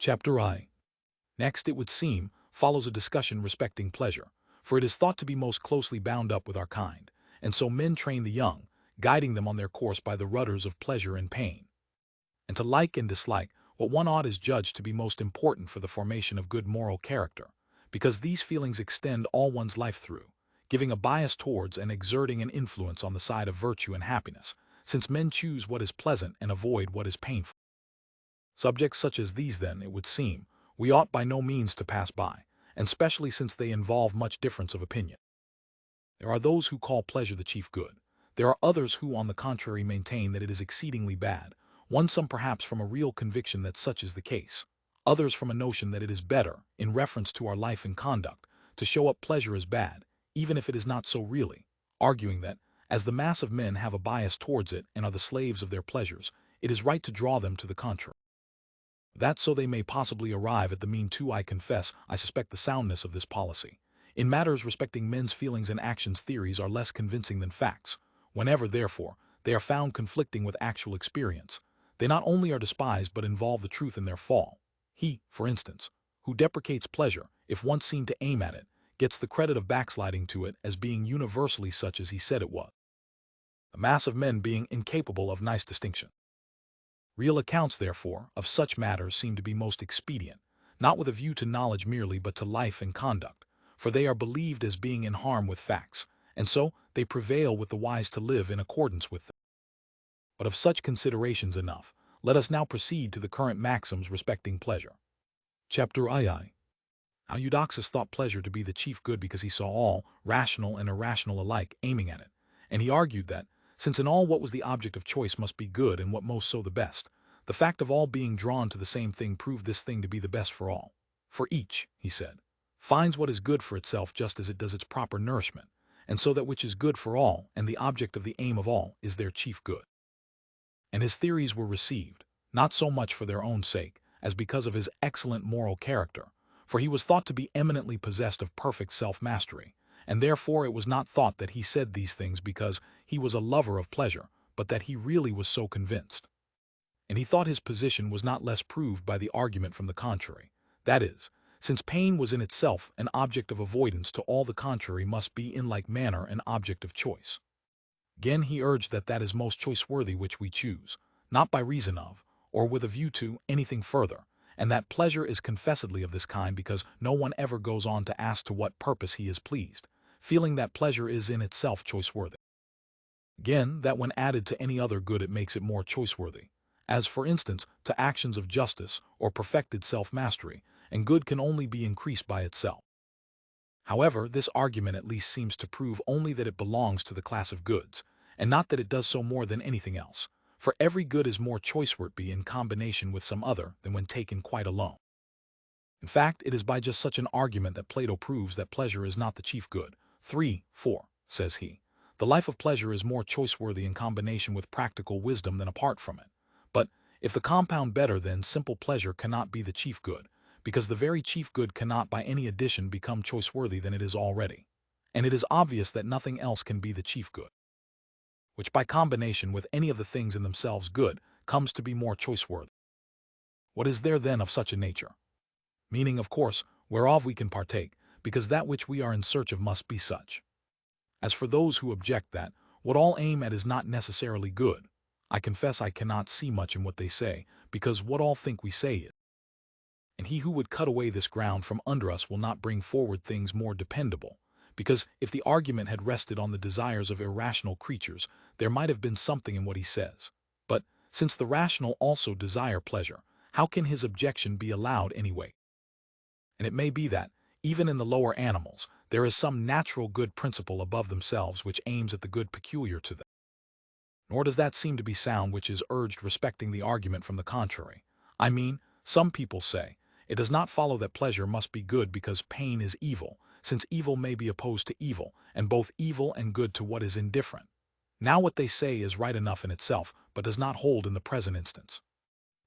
Chapter I. Next, it would seem, follows a discussion respecting pleasure, for it is thought to be most closely bound up with our kind, and so men train the young, guiding them on their course by the rudders of pleasure and pain. And to like and dislike what one ought is judged to be most important for the formation of good moral character, because these feelings extend all one's life through, giving a bias towards and exerting an influence on the side of virtue and happiness, since men choose what is pleasant and avoid what is painful. Subjects such as these, then, it would seem, we ought by no means to pass by, and especially since they involve much difference of opinion. There are those who call pleasure the chief good. There are others who, on the contrary, maintain that it is exceedingly bad, some perhaps from a real conviction that such is the case, others from a notion that it is better, in reference to our life and conduct, to show up pleasure as bad, even if it is not so really, arguing that, as the mass of men have a bias towards it and are the slaves of their pleasures, it is right to draw them to the contrary. That so they may possibly arrive at the mean too. I confess I suspect the soundness of this policy. In matters respecting men's feelings and actions, theories are less convincing than facts. Whenever, therefore, they are found conflicting with actual experience, they not only are despised but involve the truth in their fall. He, for instance, who deprecates pleasure, if once seen to aim at it, gets the credit of backsliding to it as being universally such as he said it was. The mass of men being incapable of nice distinction. Real accounts, therefore, of such matters seem to be most expedient, not with a view to knowledge merely but to life and conduct, for they are believed as being in harm with facts, and so they prevail with the wise to live in accordance with them. But of such considerations enough, let us now proceed to the current maxims respecting pleasure. Chapter II. How Eudoxus thought pleasure to be the chief good because he saw all, rational and irrational alike, aiming at it, and he argued that, since in all what was the object of choice must be good and what most so the best, the fact of all being drawn to the same thing proved this thing to be the best for all. For each, he said, finds what is good for itself just as it does its proper nourishment, and so that which is good for all and the object of the aim of all is their chief good. And his theories were received, not so much for their own sake, as because of his excellent moral character, for he was thought to be eminently possessed of perfect self-mastery, and therefore it was not thought that he said these things because he was a lover of pleasure, but that he really was so convinced. And he thought his position was not less proved by the argument from the contrary, that is, since pain was in itself an object of avoidance, to all the contrary must be in like manner an object of choice. Again he urged that that is most choice-worthy which we choose, not by reason of, or with a view to, anything further, and that pleasure is confessedly of this kind because no one ever goes on to ask to what purpose he is pleased, feeling that pleasure is in itself choice-worthy. Again, that when added to any other good it makes it more choice-worthy, as for instance to actions of justice or perfected self-mastery, and good can only be increased by itself. However, this argument at least seems to prove only that it belongs to the class of goods, and not that it does so more than anything else, for every good is more choice-worthy in combination with some other than when taken quite alone. In fact, it is by just such an argument that Plato proves that pleasure is not the chief good. 3:4, says he, the life of pleasure is more choice-worthy in combination with practical wisdom than apart from it. But, if the compound better than simple pleasure cannot be the chief good, because the very chief good cannot by any addition become choice-worthy than it is already, and it is obvious that nothing else can be the chief good, which by combination with any of the things in themselves good, comes to be more choice-worthy. What is there then of such a nature? Meaning, of course, whereof we can partake, because that which we are in search of must be such. As for those who object that, what all aim at is not necessarily good, I confess I cannot see much in what they say, because what all think we say is. And he who would cut away this ground from under us will not bring forward things more dependable, because if the argument had rested on the desires of irrational creatures, there might have been something in what he says. But, since the rational also desire pleasure, how can his objection be allowed any weight? And it may be that, even in the lower animals, there is some natural good principle above themselves which aims at the good peculiar to them. Nor does that seem to be sound which is urged respecting the argument from the contrary. I mean, some people say, it does not follow that pleasure must be good because pain is evil, since evil may be opposed to evil, and both evil and good to what is indifferent. Now what they say is right enough in itself, but does not hold in the present instance.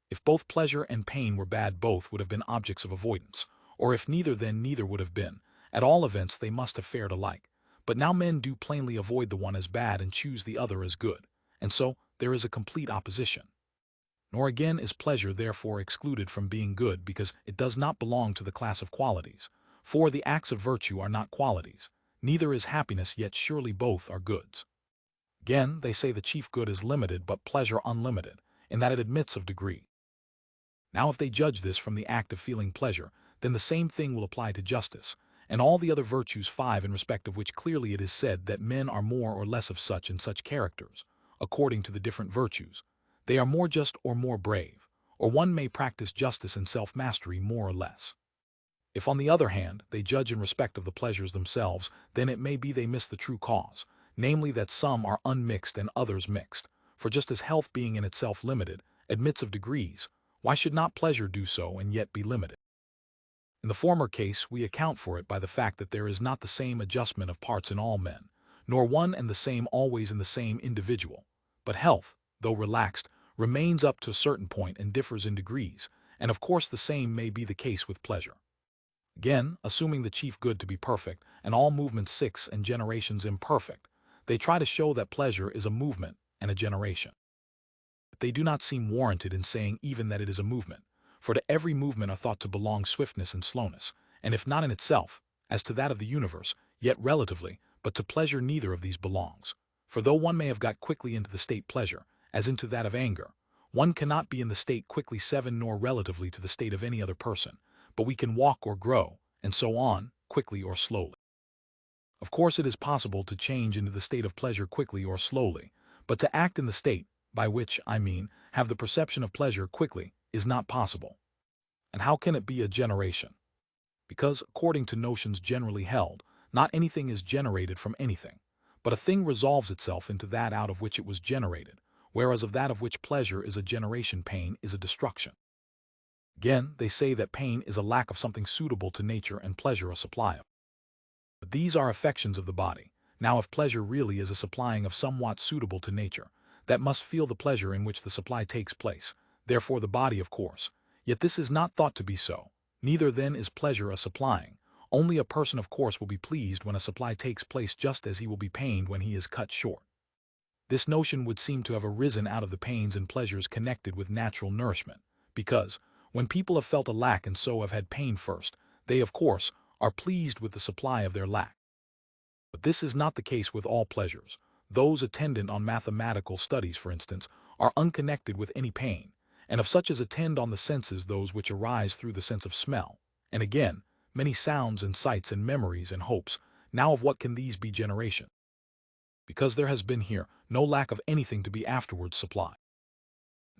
If both pleasure and pain were bad, both would have been objects of avoidance, or if neither, then neither would have been. At all events they must have fared alike. But now men do plainly avoid the one as bad and choose the other as good, and so there is a complete opposition. Nor again is pleasure therefore excluded from being good because it does not belong to the class of qualities. For the acts of virtue are not qualities, neither is happiness, yet surely both are goods. Again, they say the chief good is limited but pleasure unlimited, in that it admits of degree. Now if they judge this from the act of feeling pleasure, then the same thing will apply to justice, and all the other virtues 5 in respect of which clearly it is said that men are more or less of such and such characters, according to the different virtues. They are more just or more brave, or one may practice justice and self-mastery more or less. If on the other hand they judge in respect of the pleasures themselves, then it may be they miss the true cause, namely that some are unmixed and others mixed, for just as health being in itself limited, admits of degrees, why should not pleasure do so and yet be limited? In the former case, we account for it by the fact that there is not the same adjustment of parts in all men, nor one and the same always in the same individual. But health, though relaxed, remains up to a certain point and differs in degrees, and of course the same may be the case with pleasure. Again, assuming the chief good to be perfect, and all movements 6 and generations imperfect, they try to show that pleasure is a movement and a generation. But they do not seem warranted in saying even that it is a movement, for to every movement are thought to belong swiftness and slowness, and if not in itself, as to that of the universe, yet relatively, but to pleasure neither of these belongs. For though one may have got quickly into the state pleasure, as into that of anger, one cannot be in the state quickly 7 nor relatively to the state of any other person, but we can walk or grow, and so on, quickly or slowly. Of course it is possible to change into the state of pleasure quickly or slowly, but to act in the state, by which, I mean, have the perception of pleasure quickly, is not possible. And how can it be a generation? Because, according to notions generally held, not anything is generated from anything, but a thing resolves itself into that out of which it was generated, whereas of that of which pleasure is a generation, pain is a destruction. Again, they say that pain is a lack of something suitable to nature and pleasure a supply of. But these are affections of the body. Now if pleasure really is a supplying of somewhat suitable to nature, that must feel the pleasure in which the supply takes place, therefore the body of course. Yet this is not thought to be so, neither then is pleasure a supplying, only a person of course will be pleased when a supply takes place just as he will be pained when he is cut short. This notion would seem to have arisen out of the pains and pleasures connected with natural nourishment, because, when people have felt a lack and so have had pain first, they, of course, are pleased with the supply of their lack. But this is not the case with all pleasures. Those attendant on mathematical studies, for instance, are unconnected with any pain, and of such as attend on the senses those which arise through the sense of smell, and again, many sounds and sights and memories and hopes. Now of what can these be generation? Because there has been here no lack of anything to be afterwards supplied.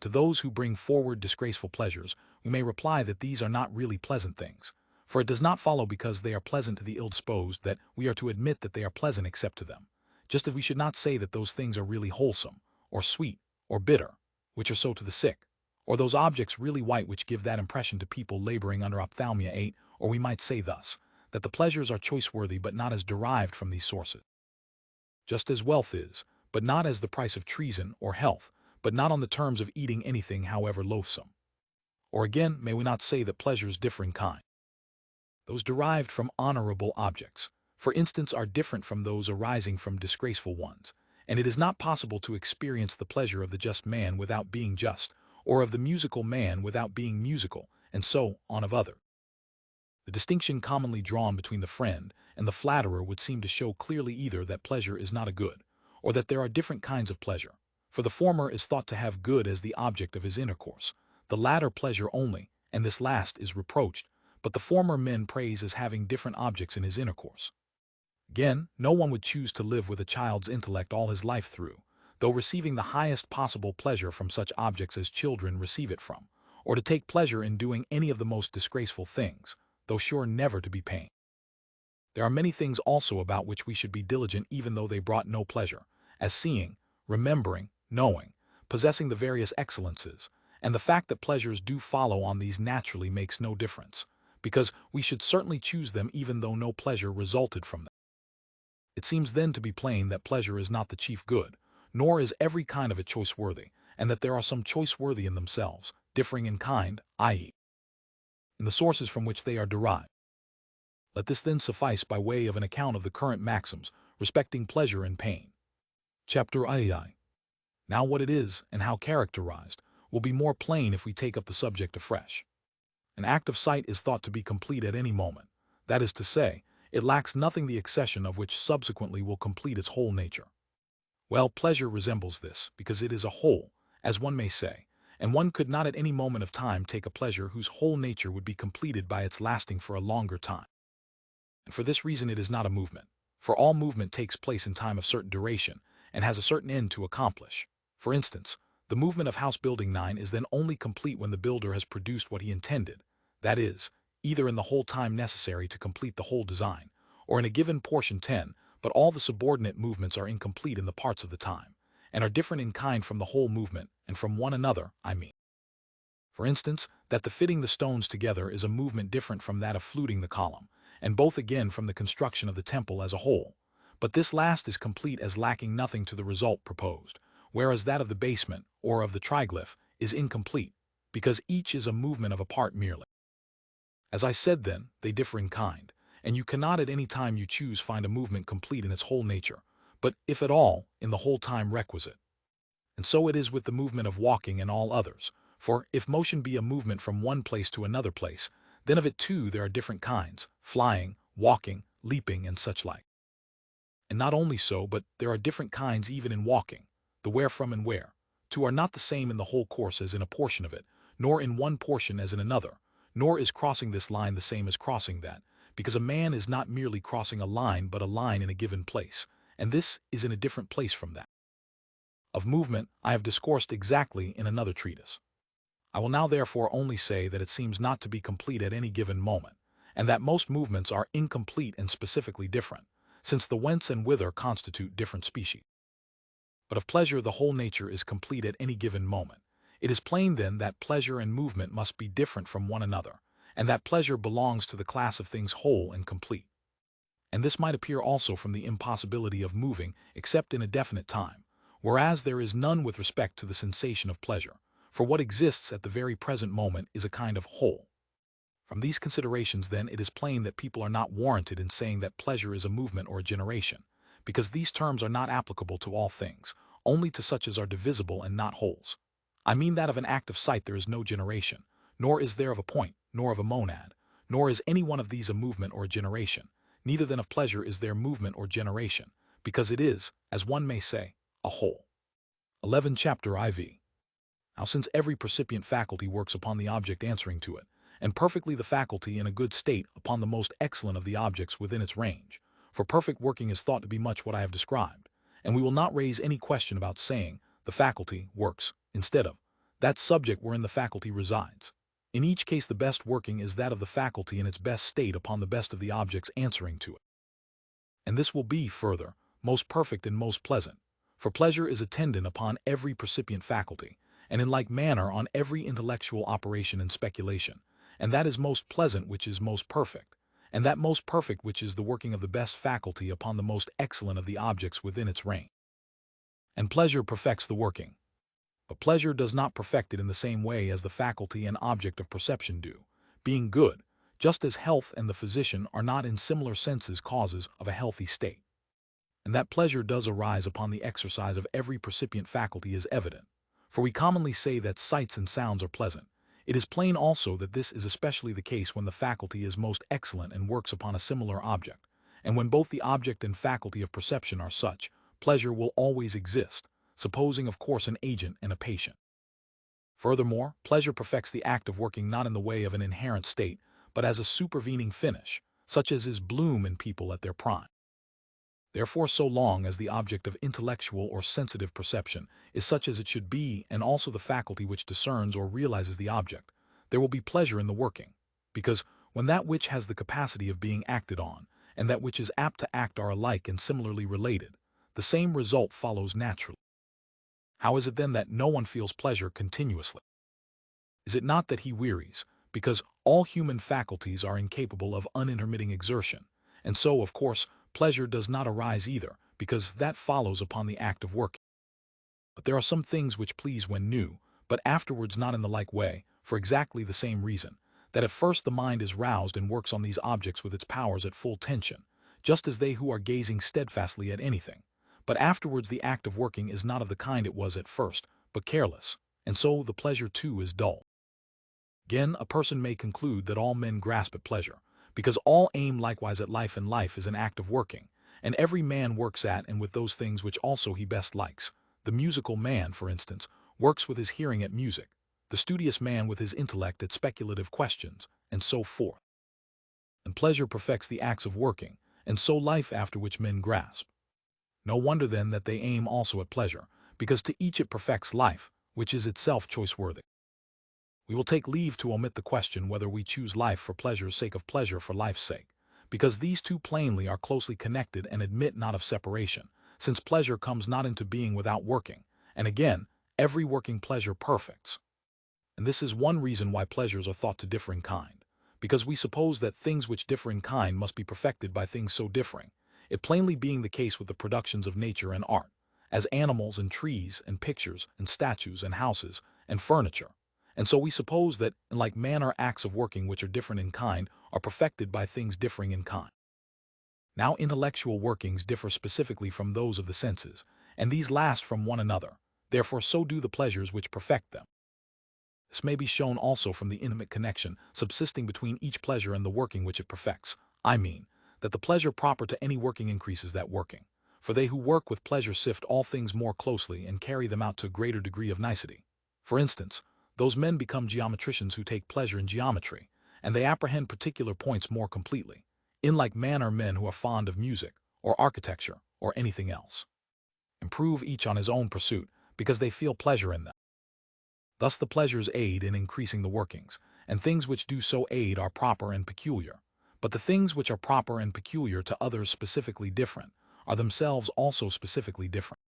To those who bring forward disgraceful pleasures, we may reply that these are not really pleasant things, for it does not follow because they are pleasant to the ill-disposed that we are to admit that they are pleasant except to them, just as we should not say that those things are really wholesome, or sweet, or bitter, which are so to the sick, or those objects really white which give that impression to people laboring under ophthalmia 8, or we might say thus, that the pleasures are choice-worthy but not as derived from these sources. Just as wealth is, but not as the price of treason or health, but not on the terms of eating anything however loathsome. Or again, may we not say that pleasures differ in kind? Those derived from honorable objects, for instance, are different from those arising from disgraceful ones, and it is not possible to experience the pleasure of the just man without being just, or of the musical man without being musical, and so on of other. The distinction commonly drawn between the friend and the flatterer would seem to show clearly either that pleasure is not a good, or that there are different kinds of pleasure, for the former is thought to have good as the object of his intercourse, the latter pleasure only, and this last is reproached, but the former men praise as having different objects in his intercourse. Again, no one would choose to live with a child's intellect all his life through, though receiving the highest possible pleasure from such objects as children receive it from, or to take pleasure in doing any of the most disgraceful things, though sure never to be pained. There are many things also about which we should be diligent even though they brought no pleasure, as seeing, remembering, knowing, possessing the various excellences, and the fact that pleasures do follow on these naturally makes no difference, because we should certainly choose them even though no pleasure resulted from them. It seems then to be plain that pleasure is not the chief good, nor is every kind of it choice-worthy, and that there are some choice-worthy in themselves, differing in kind, i.e., in the sources from which they are derived. Let this then suffice by way of an account of the current maxims respecting pleasure and pain. Chapter II. Now what it is, and how characterized, will be more plain if we take up the subject afresh. An act of sight is thought to be complete at any moment. That is to say, it lacks nothing the accession of which subsequently will complete its whole nature. Well, pleasure resembles this, because it is a whole, as one may say, and one could not at any moment of time take a pleasure whose whole nature would be completed by its lasting for a longer time. And for this reason it is not a movement, for all movement takes place in time of certain duration, and has a certain end to accomplish. For instance, the movement of house building 9 is then only complete when the builder has produced what he intended, that is, either in the whole time necessary to complete the whole design, or in a given portion 10, but all the subordinate movements are incomplete in the parts of the time, and are different in kind from the whole movement, and from one another, I mean. For instance, that the fitting the stones together is a movement different from that of fluting the column, and both again from the construction of the temple as a whole. But this last is complete as lacking nothing to the result proposed, whereas that of the basement, or of the triglyph, is incomplete, because each is a movement of a part merely. As I said then, they differ in kind, and you cannot at any time you choose find a movement complete in its whole nature, but, if at all, in the whole time requisite. And so it is with the movement of walking and all others, for, if motion be a movement from one place to another place, then of it too there are different kinds, flying, walking, leaping, and such like. And not only so, but there are different kinds even in walking, the where from and where. Two are not the same in the whole course as in a portion of it, nor in one portion as in another, nor is crossing this line the same as crossing that, because a man is not merely crossing a line but a line in a given place, and this is in a different place from that. Of movement I have discoursed exactly in another treatise. I will now therefore only say that it seems not to be complete at any given moment, and that most movements are incomplete and specifically different, since the whence and whither constitute different species. But of pleasure the whole nature is complete at any given moment. It is plain then that pleasure and movement must be different from one another, and that pleasure belongs to the class of things whole and complete. And this might appear also from the impossibility of moving except in a definite time, whereas there is none with respect to the sensation of pleasure, for what exists at the very present moment is a kind of whole. From these considerations, then, it is plain that people are not warranted in saying that pleasure is a movement or a generation, because these terms are not applicable to all things, only to such as are divisible and not wholes. I mean that of an act of sight there is no generation, nor is there of a point, nor of a monad, nor is any one of these a movement or a generation, neither then of pleasure is there movement or generation, because it is, as one may say, a whole. 11 Chapter IV. Now since every percipient faculty works upon the object answering to it, and perfectly the faculty in a good state upon the most excellent of the objects within its range, for perfect working is thought to be much what I have described, and we will not raise any question about saying, the faculty works, instead of, that subject wherein the faculty resides. In each case the best working is that of the faculty in its best state upon the best of the objects answering to it. And this will be, further, most perfect and most pleasant, for pleasure is attendant upon every percipient faculty, and in like manner on every intellectual operation and speculation, and that is most pleasant which is most perfect, and that most perfect which is the working of the best faculty upon the most excellent of the objects within its range. And pleasure perfects the working. But pleasure does not perfect it in the same way as the faculty and object of perception do, being good, just as health and the physician are not in similar senses causes of a healthy state. And that pleasure does arise upon the exercise of every percipient faculty is evident, for we commonly say that sights and sounds are pleasant. It is plain also that this is especially the case when the faculty is most excellent and works upon a similar object, and when both the object and faculty of perception are such, pleasure will always exist, supposing of course an agent and a patient. Furthermore, pleasure perfects the act of working not in the way of an inherent state, but as a supervening finish, such as is bloom in people at their prime. Therefore, so long as the object of intellectual or sensitive perception is such as it should be, and also the faculty which discerns or realizes the object, there will be pleasure in the working, because when that which has the capacity of being acted on, and that which is apt to act are alike and similarly related, the same result follows naturally. How is it then that no one feels pleasure continuously? Is it not that he wearies, because all human faculties are incapable of unintermitting exertion, and so, of course, pleasure does not arise either, because that follows upon the act of working. But there are some things which please when new, but afterwards not in the like way, for exactly the same reason, that at first the mind is roused and works on these objects with its powers at full tension, just as they who are gazing steadfastly at anything, but afterwards the act of working is not of the kind it was at first, but careless, and so the pleasure too is dull. Again, a person may conclude that all men grasp at pleasure, because all aim likewise at life, and life is an act of working, and every man works at and with those things which also he best likes. The musical man, for instance, works with his hearing at music, the studious man with his intellect at speculative questions, and so forth. And pleasure perfects the acts of working, and so life after which men grasp. No wonder then that they aim also at pleasure, because to each it perfects life, which is itself choice-worthy. We will take leave to omit the question whether we choose life for pleasure's sake of pleasure for life's sake, because these two plainly are closely connected and admit not of separation, since pleasure comes not into being without working, and again, every working pleasure perfects. And this is one reason why pleasures are thought to differ in kind, because we suppose that things which differ in kind must be perfected by things so differing, it plainly being the case with the productions of nature and art, as animals and trees and pictures and statues and houses and furniture. And so we suppose that, in like manner, acts of working which are different in kind are perfected by things differing in kind. Now intellectual workings differ specifically from those of the senses, and these last from one another, therefore so do the pleasures which perfect them. This may be shown also from the intimate connection subsisting between each pleasure and the working which it perfects. I mean, that the pleasure proper to any working increases that working, for they who work with pleasure sift all things more closely and carry them out to a greater degree of nicety. For instance, those men become geometricians who take pleasure in geometry, and they apprehend particular points more completely. In like manner, men who are fond of music, or architecture, or anything else, improve each on his own pursuit, because they feel pleasure in them. Thus the pleasures aid in increasing the workings, and things which do so aid are proper and peculiar. But the things which are proper and peculiar to others specifically different, are themselves also specifically different.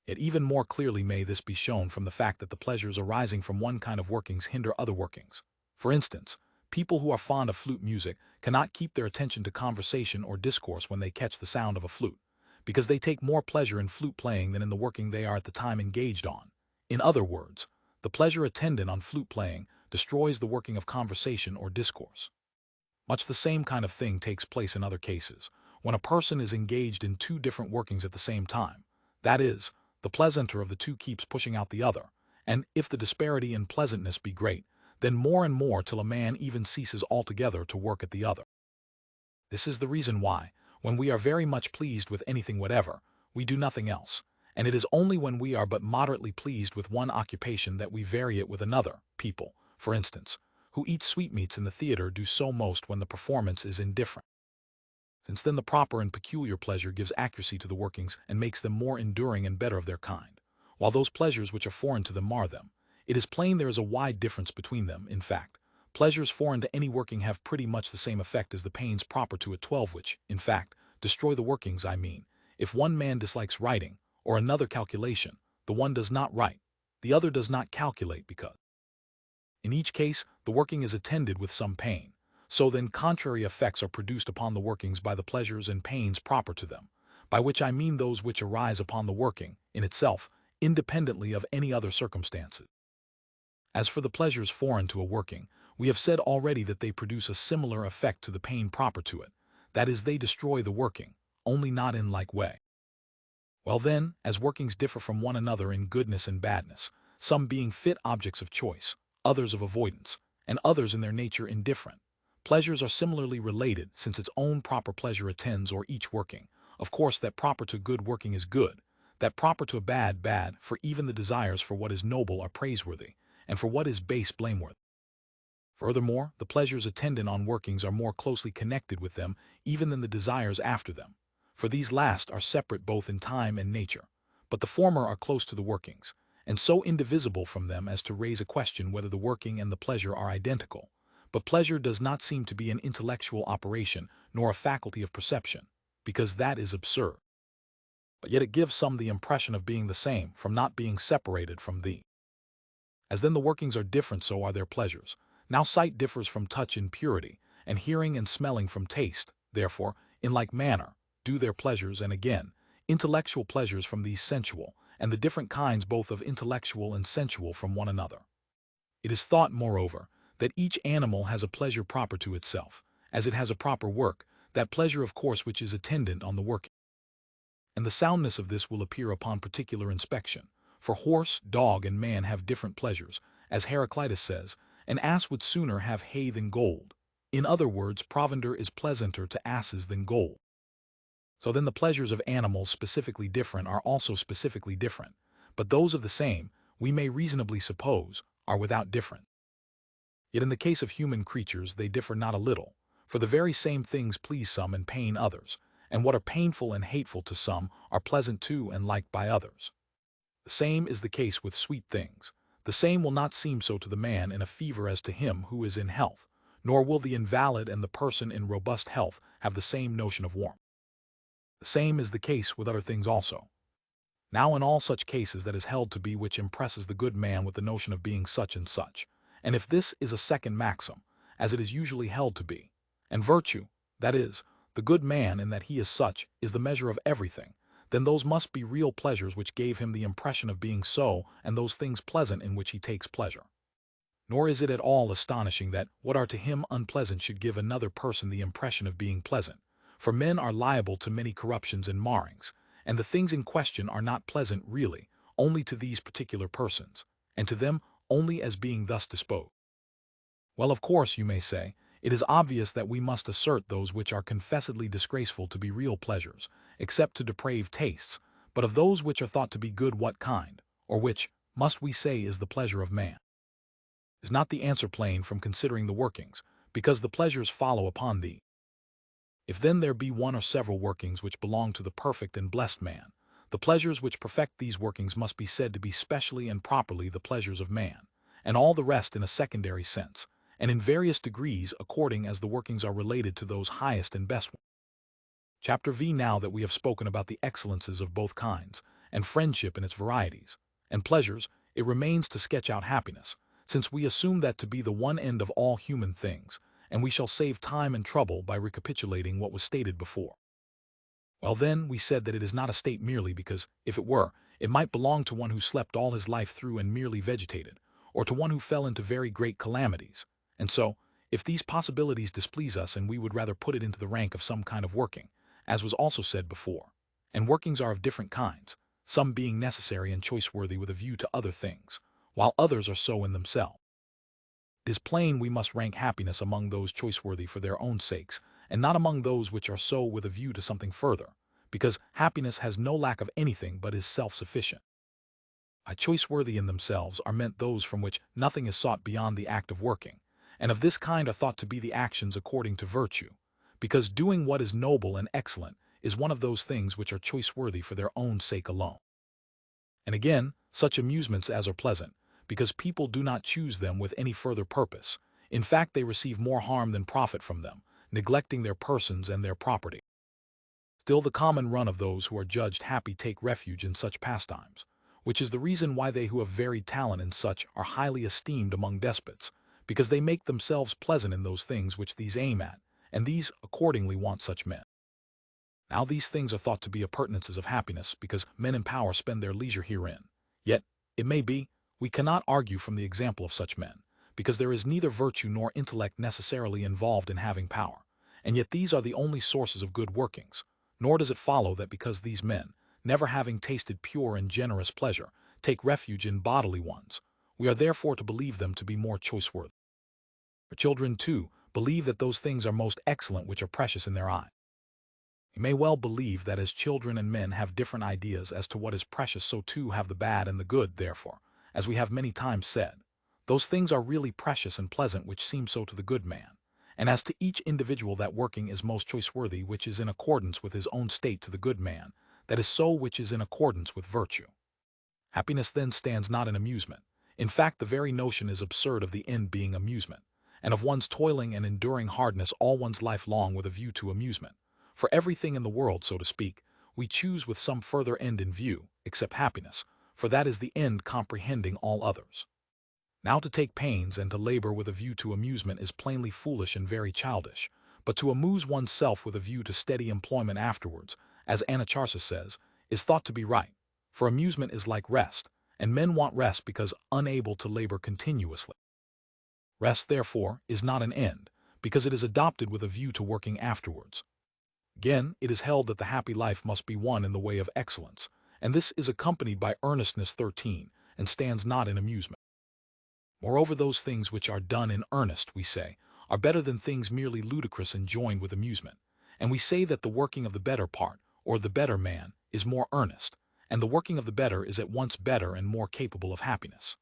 Yet even more clearly may this be shown from the fact that the pleasures arising from one kind of workings hinder other workings. For instance, people who are fond of flute music cannot keep their attention to conversation or discourse when they catch the sound of a flute, because they take more pleasure in flute playing than in the working they are at the time engaged on. In other words, the pleasure attendant on flute playing destroys the working of conversation or discourse. Much the same kind of thing takes place in other cases, when a person is engaged in two different workings at the same time. That is, the pleasanter of the two keeps pushing out the other, and if the disparity in pleasantness be great, then more and more till a man even ceases altogether to work at the other. This is the reason why, when we are very much pleased with anything whatever, we do nothing else, and it is only when we are but moderately pleased with one occupation that we vary it with another. People, for instance, who eat sweetmeats in the theater do so most when the performance is indifferent, since then the proper and peculiar pleasure gives accuracy to the workings and makes them more enduring and better of their kind, while those pleasures which are foreign to them mar them. It is plain there is a wide difference between them. In fact, pleasures foreign to any working have pretty much the same effect as the pains proper to it 12 which, in fact, destroy the workings. I mean, if one man dislikes writing, or another calculation, the one does not write, the other does not calculate, because in each case the working is attended with some pain. So then contrary effects are produced upon the workings by the pleasures and pains proper to them, by which I mean those which arise upon the working, in itself, independently of any other circumstances. As for the pleasures foreign to a working, we have said already that they produce a similar effect to the pain proper to it, that is, they destroy the working, only not in like way. Well then, as workings differ from one another in goodness and badness, some being fit objects of choice, others of avoidance, and others in their nature indifferent, pleasures are similarly related, since its own proper pleasure attends or each working. Of course that proper to good working is good, that proper to a bad bad, for even the desires for what is noble are praiseworthy, and for what is base blameworthy. Furthermore, the pleasures attendant on workings are more closely connected with them even than the desires after them, for these last are separate both in time and nature, but the former are close to the workings, and so indivisible from them as to raise a question whether the working and the pleasure are identical. But pleasure does not seem to be an intellectual operation, nor a faculty of perception, because that is absurd. But yet it gives some the impression of being the same, from not being separated from thee. As then the workings are different, so are their pleasures. Now sight differs from touch in purity, and hearing and smelling from taste. Therefore, in like manner, do their pleasures, and again, intellectual pleasures from these sensual, and the different kinds both of intellectual and sensual from one another. It is thought, moreover, that each animal has a pleasure proper to itself, as it has a proper work, that pleasure of course which is attendant on the working. And the soundness of this will appear upon particular inspection, For horse, dog, and man have different pleasures. As Heraclitus says, an ass would sooner have hay than gold. In other words, provender is pleasanter to asses than gold. So then the pleasures of animals specifically different are also specifically different, but those of the same, we may reasonably suppose, are without difference. Yet in the case of human creatures they differ not a little, for the very same things please some and pain others, and what are painful and hateful to some are pleasant to and liked by others. The same is the case with sweet things. The same will not seem so to the man in a fever as to him who is in health, nor will the invalid and the person in robust health have the same notion of warmth. The same is the case with other things also. Now in all such cases that is held to be which impresses the good man with the notion of being such and such, and if this is a second maxim, as it is usually held to be, and virtue, that is, the good man in that he is such, is the measure of everything, then those must be real pleasures which gave him the impression of being so, and those things pleasant in which he takes pleasure. Nor is it at all astonishing that what are to him unpleasant should give another person the impression of being pleasant, for men are liable to many corruptions and marrings, and the things in question are not pleasant really, only to these particular persons, and to them only as being thus disposed. Well, of course, you may say, it is obvious that we must assert those which are confessedly disgraceful to be real pleasures, except to depraved tastes, but of those which are thought to be good what kind, or which, must we say, is the pleasure of man? Is not the answer plain from considering the workings, because the pleasures follow upon thee? If then there be one or several workings which belong to the perfect and blessed man, the pleasures which perfect these workings must be said to be specially and properly the pleasures of man, and all the rest in a secondary sense, and in various degrees according as the workings are related to those highest and best ones. Chapter V. Now that we have spoken about the excellences of both kinds, and friendship in its varieties, and pleasures, it remains to sketch out happiness, since we assume that to be the one end of all human things, and we shall save time and trouble by recapitulating what was stated before. Well then, we said that it is not a state merely because, if it were, it might belong to one who slept all his life through and merely vegetated, or to one who fell into very great calamities, and so, if these possibilities displease us and we would rather put it into the rank of some kind of working, as was also said before, and workings are of different kinds, some being necessary and choice-worthy with a view to other things, while others are so in themselves. It is plain we must rank happiness among those choice-worthy for their own sakes, and not among those which are so with a view to something further, because happiness has no lack of anything but is self-sufficient. By choice-worthy in themselves are meant those from which nothing is sought beyond the act of working, and of this kind are thought to be the actions according to virtue, because doing what is noble and excellent is one of those things which are choice-worthy for their own sake alone. And again, such amusements as are pleasant, because people do not choose them with any further purpose. In fact, they receive more harm than profit from them, neglecting their persons and their property. Still the common run of those who are judged happy take refuge in such pastimes, which is the reason why they who have varied talent in such are highly esteemed among despots, because they make themselves pleasant in those things which these aim at, and these accordingly want such men. Now these things are thought to be appurtenances of happiness, because men in power spend their leisure herein. Yet, it may be, we cannot argue from the example of such men, because there is neither virtue nor intellect necessarily involved in having power, and yet these are the only sources of good workings, nor does it follow that because these men, never having tasted pure and generous pleasure, take refuge in bodily ones, we are therefore to believe them to be more choice-worthy. For children, too, believe that those things are most excellent which are precious in their eye. You may well believe that as children and men have different ideas as to what is precious, so too have the bad and the good, therefore, as we have many times said, those things are really precious and pleasant which seem so to the good man, and as to each individual that working is most choice-worthy which is in accordance with his own state to the good man, that is so which is in accordance with virtue. Happiness then stands not in amusement. In fact, the very notion is absurd of the end being amusement, and of one's toiling and enduring hardness all one's life long with a view to amusement. For everything in the world, so to speak, we choose with some further end in view, except happiness, for that is the end comprehending all others. Now to take pains and to labor with a view to amusement is plainly foolish and very childish, but to amuse oneself with a view to steady employment afterwards, as Anacharsis says, is thought to be right, for amusement is like rest, and men want rest because unable to labor continuously. Rest, therefore, is not an end, because it is adopted with a view to working afterwards. Again, it is held that the happy life must be won in the way of excellence, and this is accompanied by earnestness 13, and stands not in amusement. Moreover, those things which are done in earnest, we say, are better than things merely ludicrous and joined with amusement. And we say that the working of the better part, or the better man, is more earnest, and the working of the better is at once better and more capable of happiness.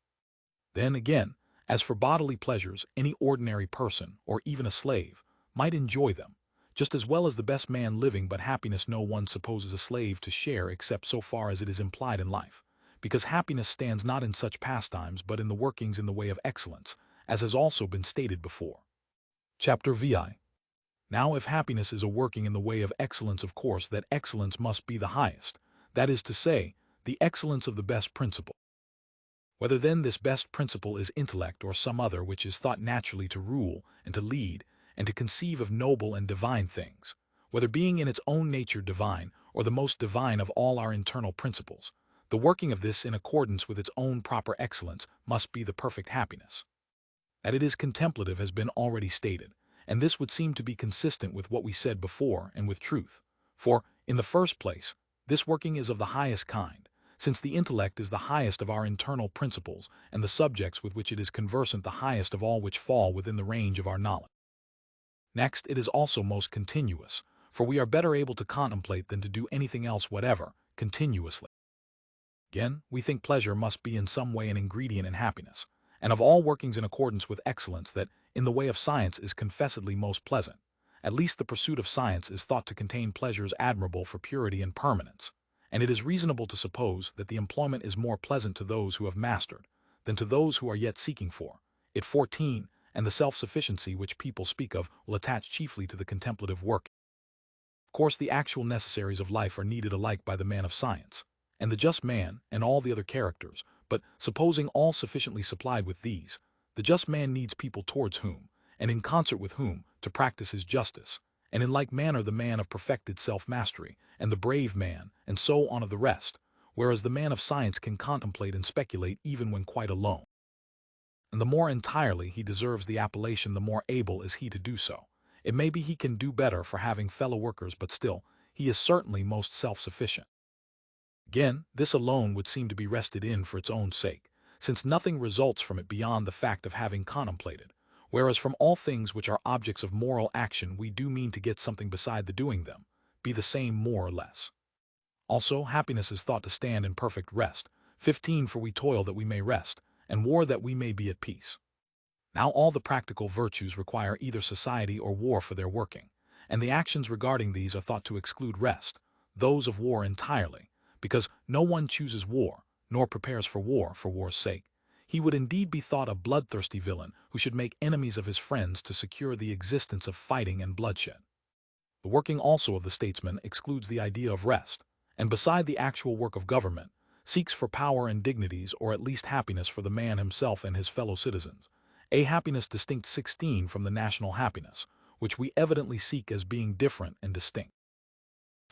Then again, as for bodily pleasures, any ordinary person, or even a slave, might enjoy them, just as well as the best man living, but happiness no one supposes a slave to share except so far as it is implied in life, because happiness stands not in such pastimes but in the workings in the way of excellence, as has also been stated before. Chapter VI. Now if happiness is a working in the way of excellence, of course that excellence must be the highest, that is to say, the excellence of the best principle. Whether then this best principle is intellect or some other which is thought naturally to rule and to lead and to conceive of noble and divine things, whether being in its own nature divine or the most divine of all our internal principles, the working of this in accordance with its own proper excellence must be the perfect happiness. That it is contemplative has been already stated, and this would seem to be consistent with what we said before and with truth. For, in the first place, this working is of the highest kind, since the intellect is the highest of our internal principles and the subjects with which it is conversant the highest of all which fall within the range of our knowledge. Next, it is also most continuous, for we are better able to contemplate than to do anything else whatever, continuously. Again, we think pleasure must be in some way an ingredient in happiness, and of all workings in accordance with excellence that, in the way of science, is confessedly most pleasant. At least the pursuit of science is thought to contain pleasures admirable for purity and permanence, and it is reasonable to suppose that the employment is more pleasant to those who have mastered than to those who are yet seeking for it. 14. And the self-sufficiency which people speak of will attach chiefly to the contemplative work. Of course, the actual necessaries of life are needed alike by the man of science, and the just man, and all the other characters, but supposing all sufficiently supplied with these, the just man needs people towards whom, and in concert with whom, to practice his justice, and in like manner the man of perfected self-mastery, and the brave man, and so on of the rest, whereas the man of science can contemplate and speculate even when quite alone. And the more entirely he deserves the appellation, the more able is he to do so. It may be he can do better for having fellow workers, but still, he is certainly most self-sufficient. Again, this alone would seem to be rested in for its own sake, since nothing results from it beyond the fact of having contemplated, whereas from all things which are objects of moral action we do mean to get something beside the doing them, be the same more or less. Also, happiness is thought to stand in perfect rest. 15. For we toil that we may rest, and war that we may be at peace. Now all the practical virtues require either society or war for their working, and the actions regarding these are thought to exclude rest, those of war entirely, because no one chooses war, nor prepares for war's sake. He would indeed be thought a bloodthirsty villain who should make enemies of his friends to secure the existence of fighting and bloodshed. The working also of the statesman excludes the idea of rest, and beside the actual work of government, seeks for power and dignities, or at least happiness for the man himself and his fellow citizens, a happiness distinct 16 from the national happiness, which we evidently seek as being different and distinct.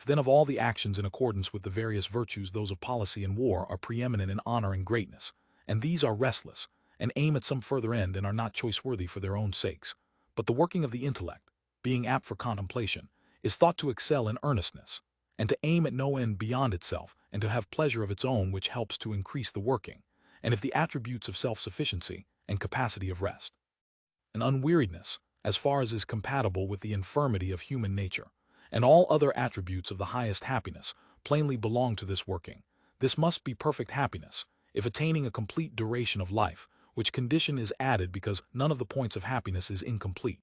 Then of all the actions in accordance with the various virtues, those of policy and war are preeminent in honor and greatness, and these are restless, and aim at some further end and are not choice-worthy for their own sakes. But the working of the intellect, being apt for contemplation, is thought to excel in earnestness, and to aim at no end beyond itself, and to have pleasure of its own which helps to increase the working, and if the attributes of self-sufficiency and capacity of rest, and unweariedness, as far as is compatible with the infirmity of human nature, and all other attributes of the highest happiness, plainly belong to this working. This must be perfect happiness, if attaining a complete duration of life, which condition is added because none of the points of happiness is incomplete.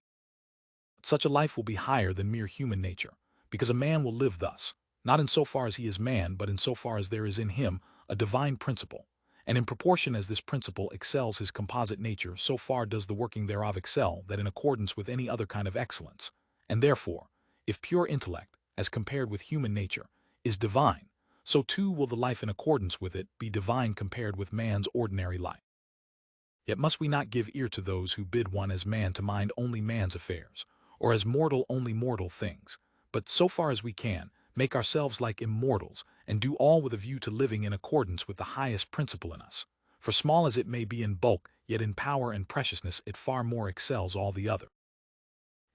Such a life will be higher than mere human nature, because a man will live thus, not in so far as he is man, but in so far as there is in him a divine principle, and in proportion as this principle excels his composite nature, so far does the working thereof excel that in accordance with any other kind of excellence, and therefore, if pure intellect, as compared with human nature, is divine, so too will the life in accordance with it be divine compared with man's ordinary life. Yet must we not give ear to those who bid one as man to mind only man's affairs, or as mortal only mortal things, but so far as we can, make ourselves like immortals, and do all with a view to living in accordance with the highest principle in us. For small as it may be in bulk, yet in power and preciousness it far more excels all the other.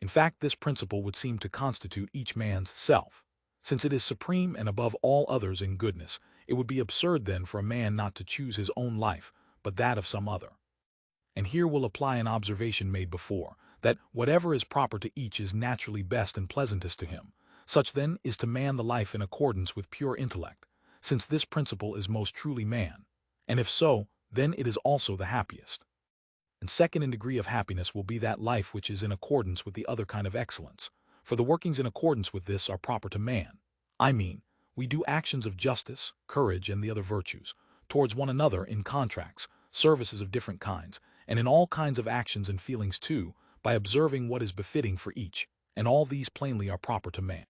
In fact, this principle would seem to constitute each man's self, Since it is supreme and above all others in goodness, it would be absurd then for a man not to choose his own life, but that of some other. And here we'll apply an observation made before, that whatever is proper to each is naturally best and pleasantest to him. Such then is to man the life in accordance with pure intellect, since this principle is most truly man, and if so, then it is also the happiest. And second in degree of happiness will be that life which is in accordance with the other kind of excellence, for the workings in accordance with this are proper to man. I mean, we do actions of justice, courage, and the other virtues, towards one another in contracts, services of different kinds, and in all kinds of actions and feelings too, by observing what is befitting for each, and all these plainly are proper to man.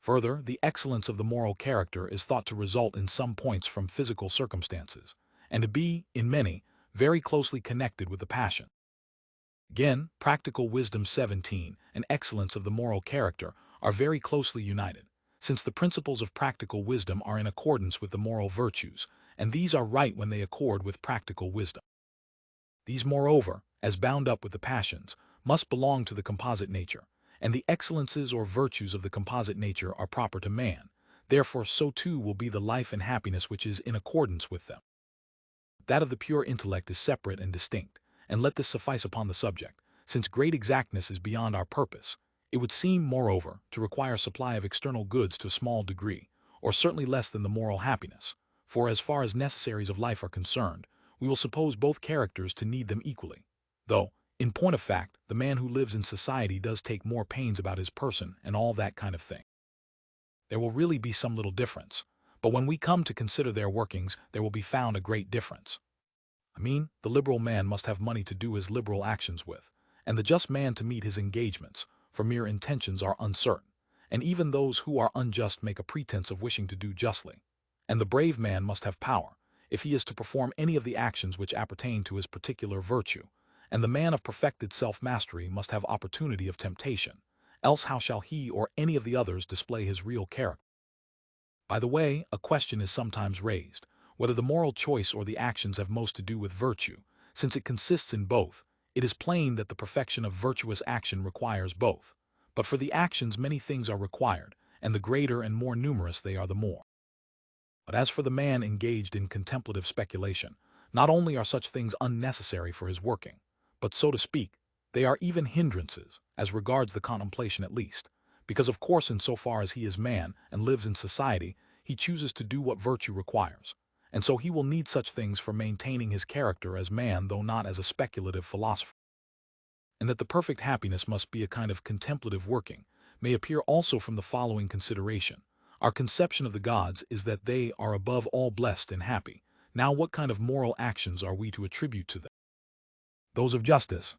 Further, the excellence of the moral character is thought to result in some points from physical circumstances, and to be, in many, very closely connected with the passion. Again, practical wisdom 17 and excellence of the moral character are very closely united, since the principles of practical wisdom are in accordance with the moral virtues, and these are right when they accord with practical wisdom. These, moreover, as bound up with the passions, must belong to the composite nature, and the excellences or virtues of the composite nature are proper to man, therefore so too will be the life and happiness which is in accordance with them. That of the pure intellect is separate and distinct, and let this suffice upon the subject, since great exactness is beyond our purpose. It would seem, moreover, to require supply of external goods to a small degree, or certainly less than the moral happiness, for as far as necessaries of life are concerned, we will suppose both characters to need them equally, though, in point of fact, the man who lives in society does take more pains about his person and all that kind of thing. There will really be some little difference, but when we come to consider their workings, there will be found a great difference. I mean, the liberal man must have money to do his liberal actions with, and the just man to meet his engagements, for mere intentions are uncertain, and even those who are unjust make a pretense of wishing to do justly. And the brave man must have power, if he is to perform any of the actions which appertain to his particular virtue, and the man of perfected self-mastery must have opportunity of temptation, else how shall he or any of the others display his real character? By the way, a question is sometimes raised, whether the moral choice or the actions have most to do with virtue. Since it consists in both, it is plain that the perfection of virtuous action requires both. But for the actions many things are required, and the greater and more numerous they are the more. But as for the man engaged in contemplative speculation, not only are such things unnecessary for his working, but, so to speak, they are even hindrances, as regards the contemplation at least, because of course in so far as he is man and lives in society, he chooses to do what virtue requires, and so he will need such things for maintaining his character as man though not as a speculative philosopher. And that the perfect happiness must be a kind of contemplative working may appear also from the following consideration. Our conception of the gods is that they are above all blessed and happy. Now what kind of moral actions are we to attribute to them? Those of justice.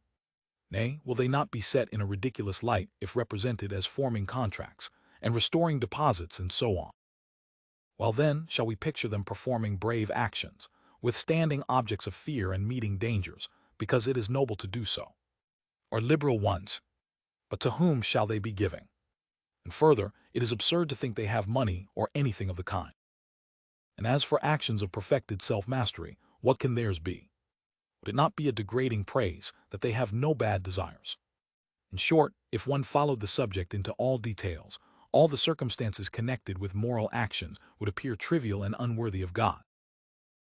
Nay, will they not be set in a ridiculous light if represented as forming contracts, and restoring deposits, and so on? Well then, shall we picture them performing brave actions, withstanding objects of fear and meeting dangers, because it is noble to do so? Or liberal ones? But to whom shall they be giving? And further, it is absurd to think they have money or anything of the kind. And as for actions of perfected self-mastery, what can theirs be? Would it not be a degrading praise that they have no bad desires? In short, if one followed the subject into all details, all the circumstances connected with moral actions would appear trivial and unworthy of God.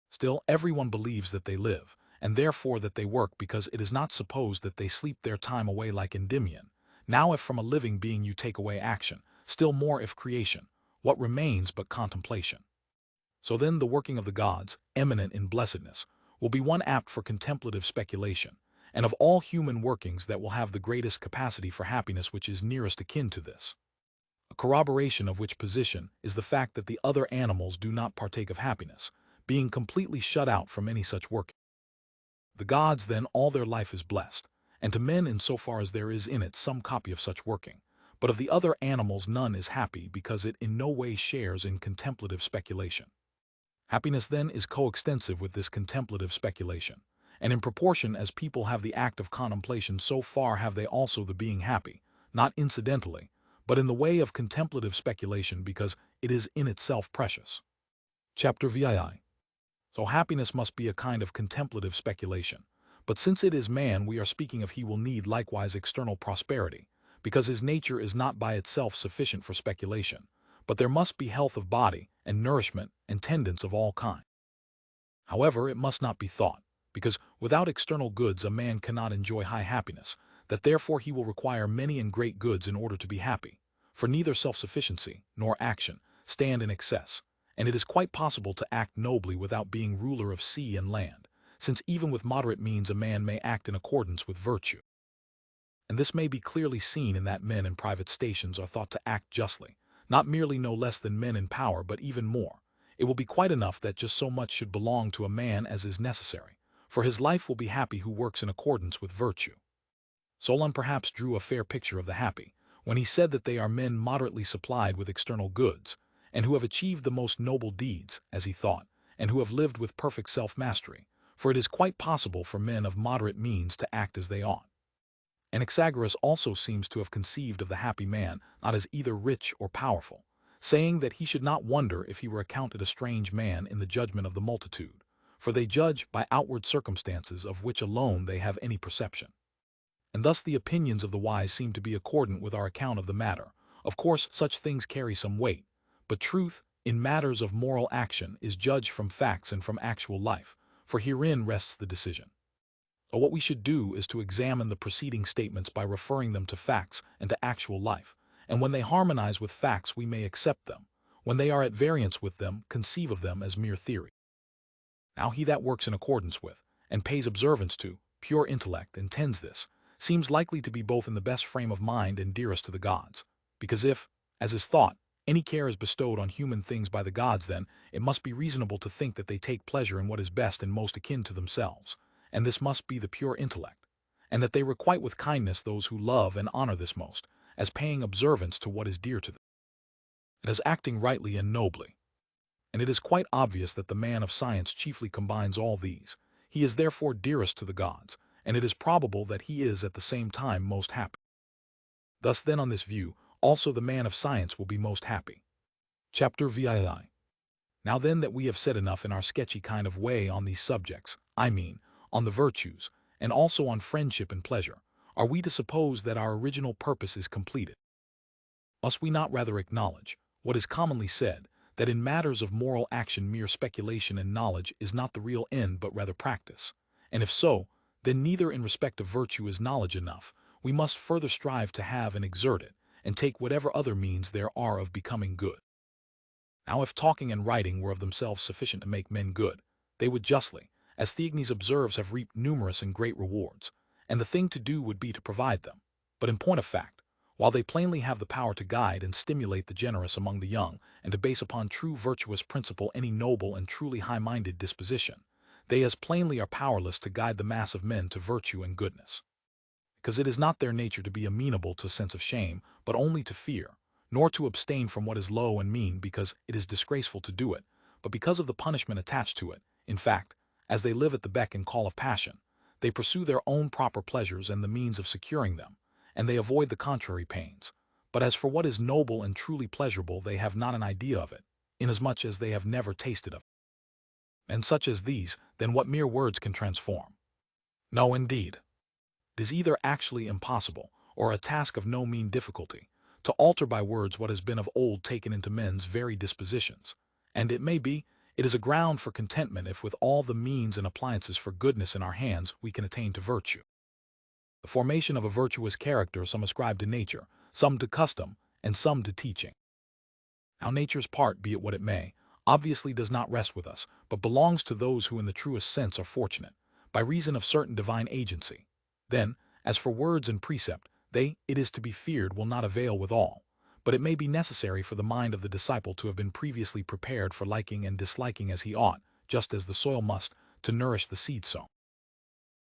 Still, everyone believes that they live, and therefore that they work, because it is not supposed that they sleep their time away like Endymion. Now if from a living being you take away action, still more if creation, what remains but contemplation? So then the working of the gods, eminent in blessedness, will be one apt for contemplative speculation, and of all human workings that will have the greatest capacity for happiness which is nearest akin to this. A corroboration of which position is the fact that the other animals do not partake of happiness, being completely shut out from any such working. The gods, then, all their life is blessed, and to men in so far as there is in it some copy of such working, but of the other animals none is happy, because it in no way shares in contemplative speculation. Happiness then is coextensive with this contemplative speculation, and in proportion as people have the act of contemplation, so far have they also the being happy, not incidentally, but in the way of contemplative speculation, because it is in itself precious. Chapter VII. So happiness must be a kind of contemplative speculation, but since it is man we are speaking of, he will need likewise external prosperity, because his nature is not by itself sufficient for speculation, but there must be health of body, and nourishment, and tendance of all kinds. However, it must not be thought, because without external goods a man cannot enjoy high happiness, that therefore he will require many and great goods in order to be happy, for neither self-sufficiency, nor action, stand in excess, and it is quite possible to act nobly without being ruler of sea and land, since even with moderate means a man may act in accordance with virtue. And this may be clearly seen in that men in private stations are thought to act justly, not merely no less than men in power but even more. It will be quite enough that just so much should belong to a man as is necessary, for his life will be happy who works in accordance with virtue. Solon perhaps drew a fair picture of the happy, when he said that they are men moderately supplied with external goods, and who have achieved the most noble deeds, as he thought, and who have lived with perfect self-mastery, for it is quite possible for men of moderate means to act as they ought. Anaxagoras also seems to have conceived of the happy man not as either rich or powerful, saying that he should not wonder if he were accounted a strange man in the judgment of the multitude, for they judge by outward circumstances of which alone they have any perception. And thus the opinions of the wise seem to be accordant with our account of the matter. Of course, such things carry some weight, but truth, in matters of moral action, is judged from facts and from actual life, for herein rests the decision. So what we should do is to examine the preceding statements by referring them to facts and to actual life, and when they harmonize with facts we may accept them, when they are at variance with them, conceive of them as mere theory. Now he that works in accordance with, and pays observance to, pure intellect and tends this, seems likely to be both in the best frame of mind and dearest to the gods, because if, as is thought, any care is bestowed on human things by the gods, then it must be reasonable to think that they take pleasure in what is best and most akin to themselves, and this must be the pure intellect, and that they requite with kindness those who love and honor this most, as paying observance to what is dear to them, and as acting rightly and nobly. And it is quite obvious that the man of science chiefly combines all these. He is therefore dearest to the gods, and it is probable that he is at the same time most happy. Thus then on this view, also the man of science will be most happy. Chapter VII. Now then that we have said enough in our sketchy kind of way on these subjects, I mean, on the virtues, and also on friendship and pleasure, are we to suppose that our original purpose is completed? Must we not rather acknowledge, what is commonly said, that in matters of moral action mere speculation and knowledge is not the real end but rather practice? And if so, then neither in respect of virtue is knowledge enough, we must further strive to have and exert it, and take whatever other means there are of becoming good. Now if talking and writing were of themselves sufficient to make men good, they would justly, as Theognis observes, have reaped numerous and great rewards, and the thing to do would be to provide them. But in point of fact, while they plainly have the power to guide and stimulate the generous among the young, and to base upon true virtuous principle any noble and truly high-minded disposition, they as plainly are powerless to guide the mass of men to virtue and goodness. Because it is not their nature to be amenable to a sense of shame, but only to fear, nor to abstain from what is low and mean because it is disgraceful to do it, but because of the punishment attached to it. In fact, as they live at the beck and call of passion, they pursue their own proper pleasures and the means of securing them, and they avoid the contrary pains. But as for what is noble and truly pleasurable, they have not an idea of it, inasmuch as they have never tasted of it. And such as these, then what mere words can transform? No, indeed. It is either actually impossible, or a task of no mean difficulty, to alter by words what has been of old taken into men's very dispositions, and it may be, it is a ground for contentment if with all the means and appliances for goodness in our hands we can attain to virtue. The formation of a virtuous character some ascribe to nature, some to custom, and some to teaching. Now nature's part, be it what it may, obviously does not rest with us, but belongs to those who in the truest sense are fortunate, by reason of certain divine agency. Then, as for words and precept, they, it is to be feared, will not avail with all, but it may be necessary for the mind of the disciple to have been previously prepared for liking and disliking as he ought, just as the soil must, to nourish the seed sown.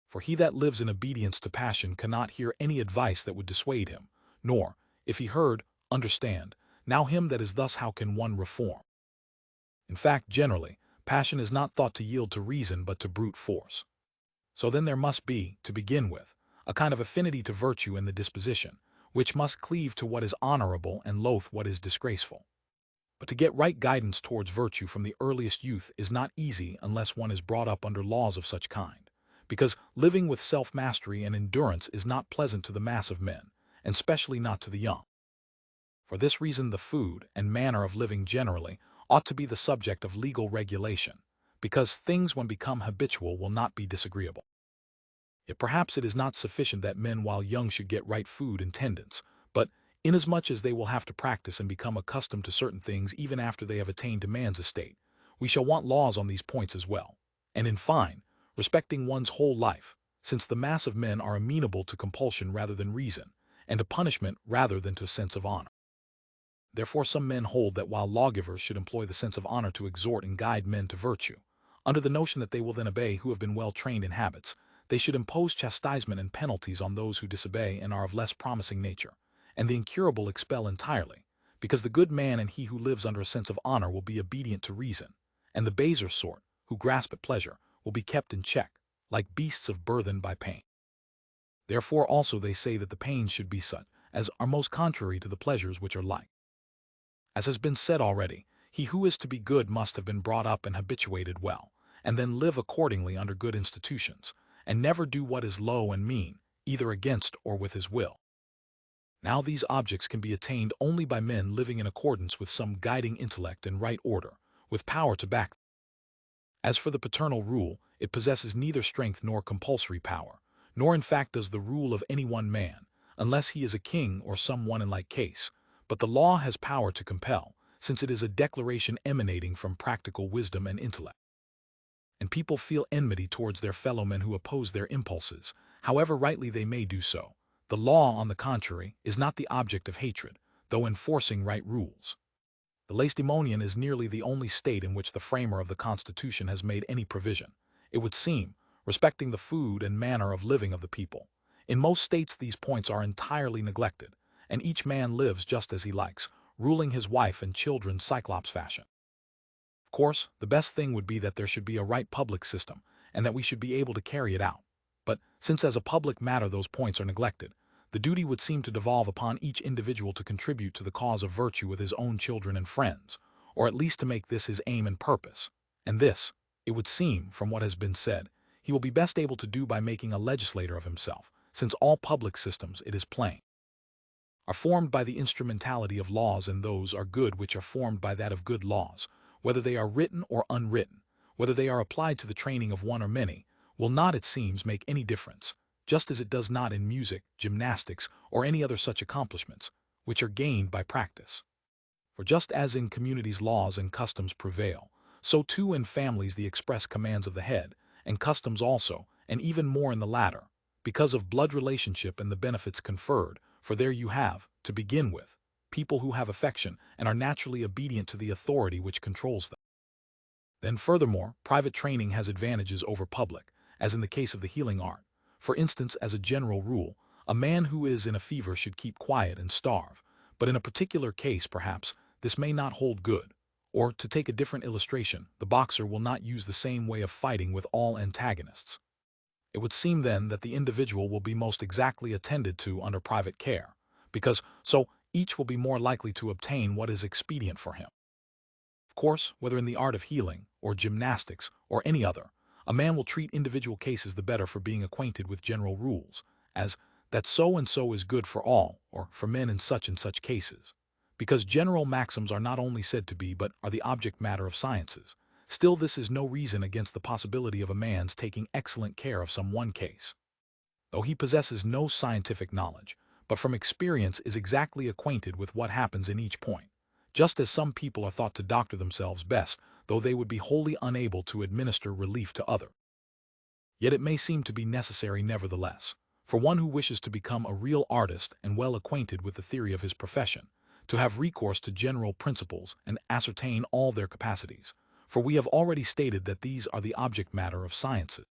For he that lives in obedience to passion cannot hear any advice that would dissuade him, nor, if he heard, understand. Now him that is thus how can one reform? In fact, generally, passion is not thought to yield to reason but to brute force. So then there must be, to begin with, a kind of affinity to virtue in the disposition, which must cleave to what is honorable and loathe what is disgraceful. But to get right guidance towards virtue from the earliest youth is not easy unless one is brought up under laws of such kind, because living with self-mastery and endurance is not pleasant to the mass of men, and specially not to the young. For this reason, the food and manner of living generally ought to be the subject of legal regulation, because things when become habitual will not be disagreeable. Yet perhaps it is not sufficient that men while young should get right food and tendance, but inasmuch as they will have to practice and become accustomed to certain things even after they have attained to man's estate, we shall want laws on these points as well, and in fine, respecting one's whole life, since the mass of men are amenable to compulsion rather than reason, and to punishment rather than to a sense of honor. Therefore some men hold that while lawgivers should employ the sense of honor to exhort and guide men to virtue, under the notion that they will then obey who have been well trained in habits, they should impose chastisement and penalties on those who disobey and are of less promising nature, and the incurable expel entirely, because the good man and he who lives under a sense of honor will be obedient to reason, and the baser sort, who grasp at pleasure, will be kept in check, like beasts of burthen by pain. Therefore also they say that the pains should be such as are most contrary to the pleasures which are like. As has been said already, he who is to be good must have been brought up and habituated well, and then live accordingly under good institutions, and never do what is low and mean, either against or with his will. Now these objects can be attained only by men living in accordance with some guiding intellect and right order, with power to back them. As for the paternal rule, it possesses neither strength nor compulsory power, nor in fact does the rule of any one man, unless he is a king or some one in like case, but the law has power to compel, since it is a declaration emanating from practical wisdom and intellect. And people feel enmity towards their fellow-men who oppose their impulses, however rightly they may do so. The law, on the contrary, is not the object of hatred, though enforcing right rules. The Lacedaemonian is nearly the only state in which the framer of the Constitution has made any provision, it would seem, respecting the food and manner of living of the people. In most states these points are entirely neglected, and each man lives just as he likes, ruling his wife and children Cyclops fashion. Of course, the best thing would be that there should be a right public system, and that we should be able to carry it out. But, since as a public matter those points are neglected, the duty would seem to devolve upon each individual to contribute to the cause of virtue with his own children and friends, or at least to make this his aim and purpose. And this, it would seem, from what has been said, he will be best able to do by making a legislator of himself, since all public systems, it is plain, are formed by the instrumentality of laws, and those are good which are formed by that of good laws, whether they are written or unwritten, whether they are applied to the training of one or many, will not, it seems, make any difference, just as it does not in music, gymnastics, or any other such accomplishments, which are gained by practice. For just as in communities laws and customs prevail, so too in families the express commands of the head, and customs also, and even more in the latter, because of blood relationship and the benefits conferred, for there you have, to begin with, people who have affection and are naturally obedient to the authority which controls them. Then furthermore, private training has advantages over public, as in the case of the healing art. For instance, as a general rule, a man who is in a fever should keep quiet and starve, but in a particular case, perhaps, this may not hold good. Or, to take a different illustration, the boxer will not use the same way of fighting with all antagonists. It would seem then that the individual will be most exactly attended to under private care, because so each will be more likely to obtain what is expedient for him. Of course, whether in the art of healing, or gymnastics, or any other, a man will treat individual cases the better for being acquainted with general rules, as that so and so is good for all, or for men in such and such cases. Because general maxims are not only said to be but are the object matter of sciences, still this is no reason against the possibility of a man's taking excellent care of some one case, though he possesses no scientific knowledge, but from experience is exactly acquainted with what happens in each point, just as some people are thought to doctor themselves best, though they would be wholly unable to administer relief to others. Yet it may seem to be necessary nevertheless, for one who wishes to become a real artist and well acquainted with the theory of his profession, to have recourse to general principles and ascertain all their capacities, for we have already stated that these are the object matter of sciences.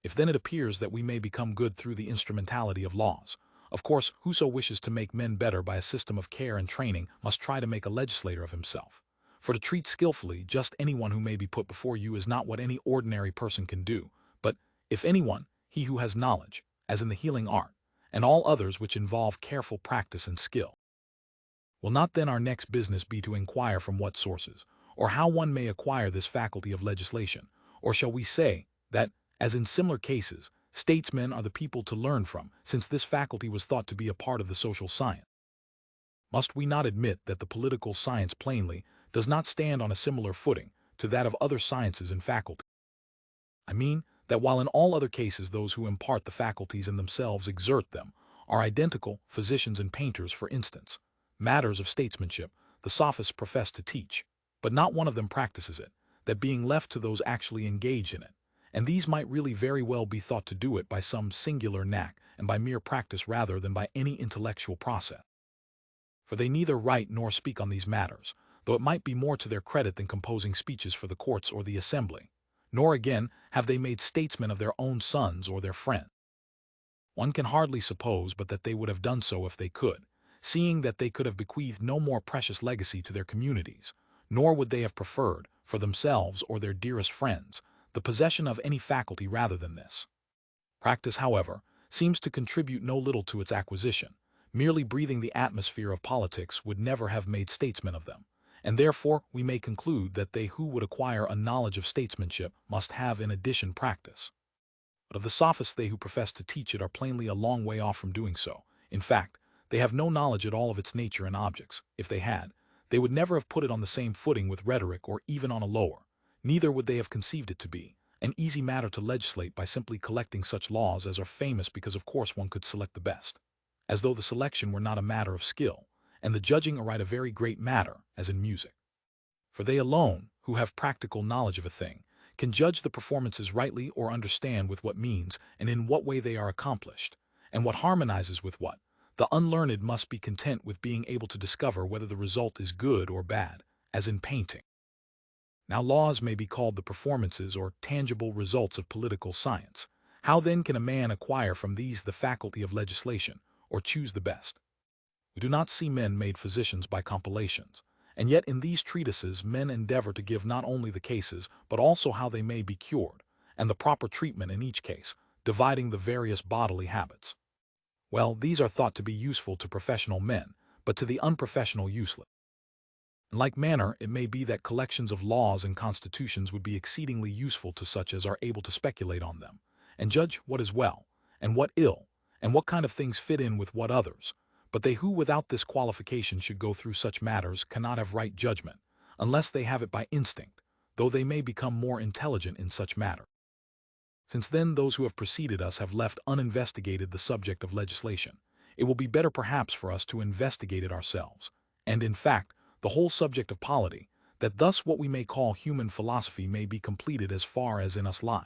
If then it appears that we may become good through the instrumentality of laws, of course whoso wishes to make men better by a system of care and training must try to make a legislator of himself. For to treat skillfully just anyone who may be put before you is not what any ordinary person can do, but, if anyone, he who has knowledge, as in the healing art, and all others which involve careful practice and skill. Will not then our next business be to inquire from what sources, or how one may acquire this faculty of legislation, or shall we say, that, as in similar cases, Statesmen are the people to learn from, since this faculty was thought to be a part of the social science. Must we not admit that the political science plainly does not stand on a similar footing to that of other sciences and faculties? I mean, that while in all other cases those who impart the faculties in themselves exert them are identical, physicians and painters, for instance, matters of statesmanship, the sophists profess to teach, but not one of them practices it, that being left to those actually engaged in it, and these might really very well be thought to do it by some singular knack and by mere practice rather than by any intellectual process. For they neither write nor speak on these matters, though it might be more to their credit than composing speeches for the courts or the assembly, nor again have they made statesmen of their own sons or their friends. One can hardly suppose but that they would have done so if they could, seeing that they could have bequeathed no more precious legacy to their communities, nor would they have preferred, for themselves or their dearest friends, the possession of any faculty rather than this. Practice, however, seems to contribute no little to its acquisition. Merely breathing the atmosphere of politics would never have made statesmen of them, and therefore we may conclude that they who would acquire a knowledge of statesmanship must have in addition practice. But of the sophists, they who profess to teach it are plainly a long way off from doing so. In fact, they have no knowledge at all of its nature and objects. If they had, they would never have put it on the same footing with rhetoric or even on a lower. Neither would they have conceived it to be an easy matter to legislate by simply collecting such laws as are famous, because of course one could select the best, as though the selection were not a matter of skill, and the judging aright a very great matter, as in music. For they alone, who have practical knowledge of a thing, can judge the performances rightly or understand with what means and in what way they are accomplished, and what harmonizes with what. The unlearned must be content with being able to discover whether the result is good or bad, as in painting. Now laws may be called the performances or tangible results of political science. How then can a man acquire from these the faculty of legislation, or choose the best? We do not see men made physicians by compilations, and yet in these treatises men endeavor to give not only the cases, but also how they may be cured, and the proper treatment in each case, dividing the various bodily habits. Well, these are thought to be useful to professional men, but to the unprofessional useless. In like manner, it may be that collections of laws and constitutions would be exceedingly useful to such as are able to speculate on them, and judge what is well, and what ill, and what kind of things fit in with what others. But they who without this qualification should go through such matters cannot have right judgment, unless they have it by instinct, though they may become more intelligent in such matters. Since then those who have preceded us have left uninvestigated the subject of legislation, it will be better perhaps for us to investigate it ourselves, and in fact, the whole subject of polity, that thus what we may call human philosophy may be completed as far as in us lies.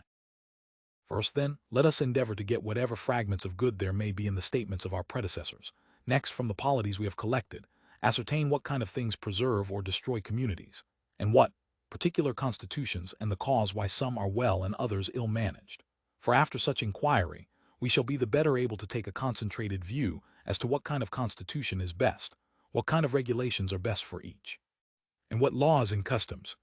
First, then, let us endeavor to get whatever fragments of good there may be in the statements of our predecessors. Next, from the polities we have collected, ascertain what kind of things preserve or destroy communities, and what particular constitutions, and the cause why some are well and others ill managed. For after such inquiry, we shall be the better able to take a concentrated view as to what kind of constitution is best, what kind of regulations are best for each, and what laws and customs,